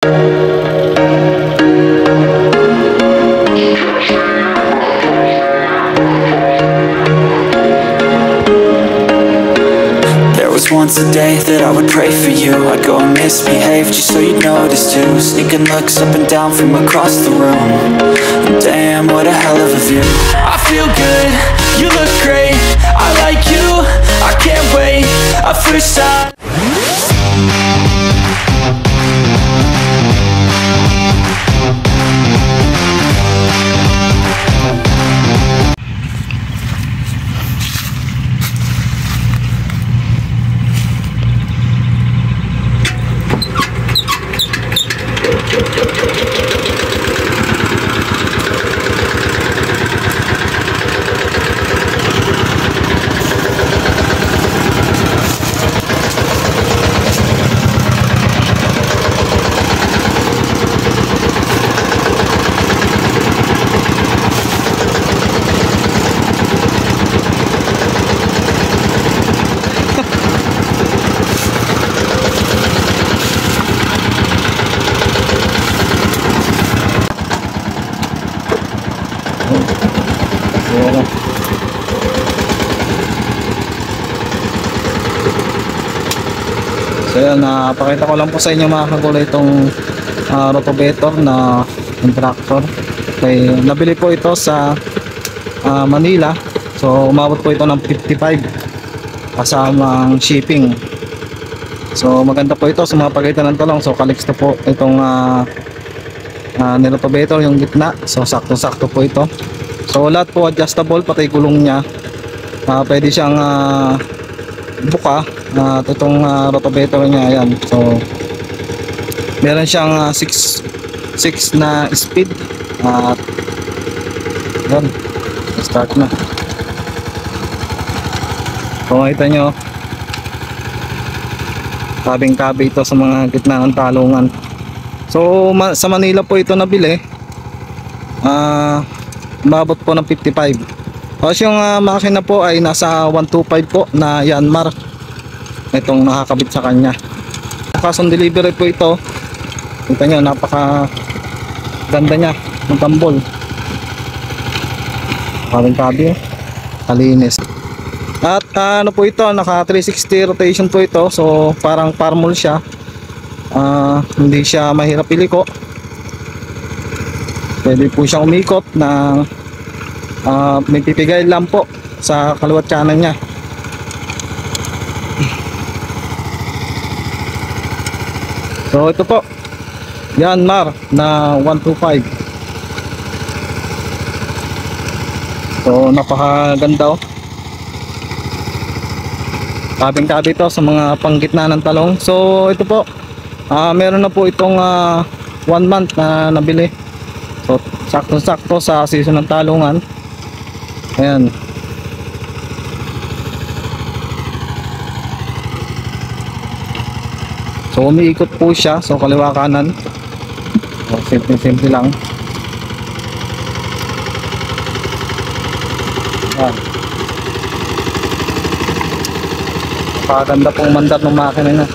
Once a day that I would pray for you. I'd go and misbehave just so you'd notice too. Sneaking looks up and down from across the room. And damn, what a hell of a view. I feel good, you look great. I like you, I can't wait. At first sight. So yan, pakita ko lang po sa inyo mga kakulay itong rotavator na tractor. Okay, nabili po ito sa Manila. So umabot po ito ng 55 kasamang shipping. So maganda po ito sa mga pagitan ng talong. So Calixto po itong nirotavator yung gitna. So sakto-sakto po ito. So lahat po adjustable, pati gulong niya pwede siyang buka. At itong rotavator niya, ayan. So meron siyang 6 na speed. At yan, start na. So makita nyo, kabing-kabi ito sa mga gitna ng talungan. So sa Manila po ito nabili. Umabot po ng 55. Tapos yung makina po ay nasa 125 po na Yanmar itong nakakabit sa kanya. Cash on delivery po ito. Kita nyo, napaka ganda nya ng tambol. Kabing-kabi, kalinis. At ano po ito, naka 360 rotation po ito. So parang parmol siya. Hindi siya mahirap iliko. Pwede po siyang umikot na may pipigay lang po sa kaliwat kanan niya. So ito po, Yanmar na 125. So napakaganda oh. Kabing-kabi ito sa mga panggitna ng talong. So ito po, meron na po itong 1 month na nabili. So sakto-sakto sa season ng talungan. Ayan. So umiikot po siya. So kaliwa kanan. So simple lang. Ayan. Napakaganda pong mandat ng makina niya.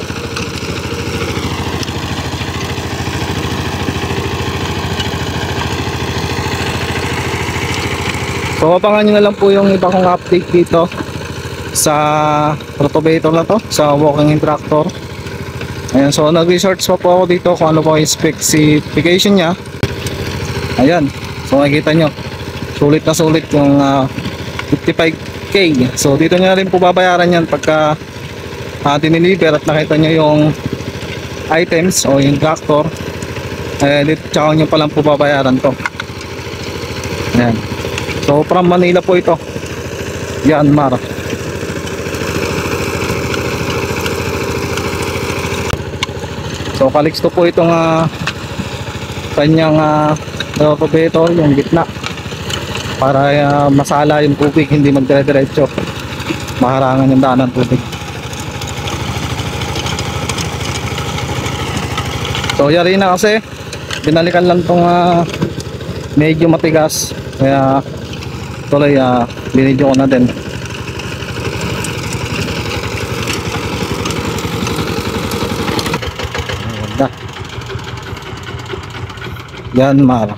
So abangan nyo na lang po yung iba kong update dito sa rotavator na to, sa walking tractor. Ayan, so nag-research pa po ako dito kung ano po yung specification nya. Ayan, so makikita nyo, sulit na sulit yung 55k. So dito nyo na rin po babayaran yan pagka diniliver at nakita nyo yung items o yung tractor. Dito tsaka nyo palang po babayaran to. Ayan. So from Manila po ito, Yanmar. So Calixto po itong kanyang rotavator, yung gitna, para masala yung tubig, hindi magdire-diretso, maharangan yung daan ng tubig. So yari na kasi binalikan lang tong medyo matigas, kaya tuloy binidyo ko na din. Ganda. Yanmar.